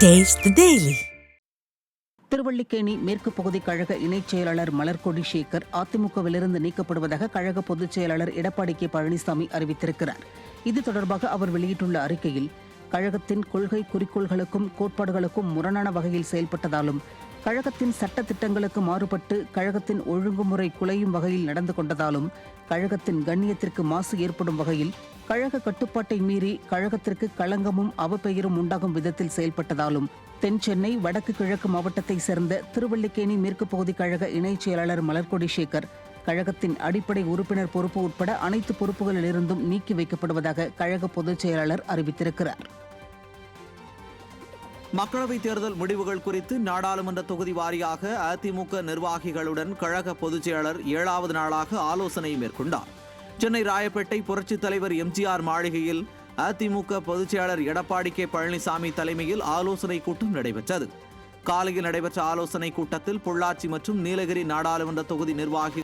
Taste the Daily. Thiruvallikeni மேற்கு பகுதி கழக இணைச் செயலாளர் மலர்கொடி சேகர் அதிமுகவிலிருந்து நீக்கப்படுவதாக கழக பொதுச் செயலாளர் எடப்பாடி கே பழனிசாமி அறிவித்திருக்கிறார். இது தொடர்பாக அவர் வெளியிட்டுள்ள அறிக்கையில், கழகத்தின் கொள்கை குறிக்கோள்களுக்கும் கோட்பாடுகளுக்கும் முரணான வகையில் செயல்பட்டதாலும், கழகத்தின் சட்ட திட்டங்களுக்கு மாறுபட்டு கழகத்தின் ஒழுங்குமுறை குலையும் வகையில் நடந்து கொண்டதாலும், கழகத்தின் கண்ணியத்திற்கு மாசு ஏற்படும் வகையில், கழக கட்டுப்பாட்டை மீறி கழகத்திற்கு களங்கமும் அவப்பெயரும் உண்டாகும் விதத்தில் செயல்பட்டதாலும், தென் சென்னை வடக்கு கிழக்கு மாவட்டத்தை சேர்ந்த திருவல்லிக்கேணி மேற்கு பகுதி கழக இணைச் செயலாளர் மலர்கொடி சேகர் கழகத்தின் அடிப்படை உறுப்பினர் பொறுப்பு உட்பட அனைத்து பொறுப்புகளிலிருந்தும் நீக்கி வைக்கப்படுவதாக கழக பொதுச் செயலாளர் அறிவித்திருக்கிறார். மக்களவைத் தேர்தல் முடிவுகள் குறித்து நாடாளுமன்ற தொகுதி வாரியாக அதிமுக நிர்வாகிகளுடன் கழக பொதுச் செயலாளர் 7வது நாளாக ஆலோசனை மேற்கொண்டார். சென்னை ராயப்பேட்டை புரட்சித் தலைவர் எம்ஜிஆர் மாளிகையில் அதிமுக பொதுச் செயலாளர் எடப்பாடி கே பழனிசாமி தலைமையில் ஆலோசனை கூட்டம் நடைபெற்றது. காலையில் நடைபெற்ற ஆலோசனை கூட்டத்தில் பொள்ளாச்சி மற்றும் நீலகிரி நாடாளுமன்ற தொகுதி நிர்வாகி